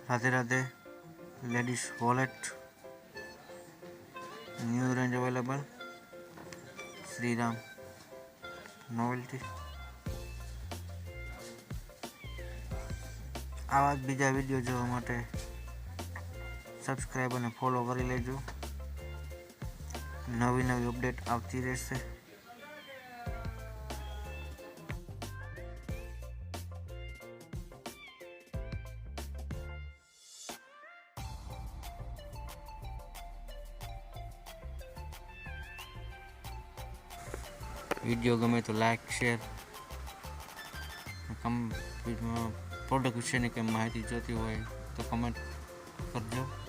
Radhe Radhe. Ladies wallet new range available. Shri Ram novelty. आवा बीजा video जोवा माटे सब्सक्राइब और फॉलो करी लेजो। नवी नवी अपडेट आती रहेशे। वीडियो गमे तो लाइक शेर। प्रोडक्ट विषय की माहिती जोती हो तो कमेंट करजो।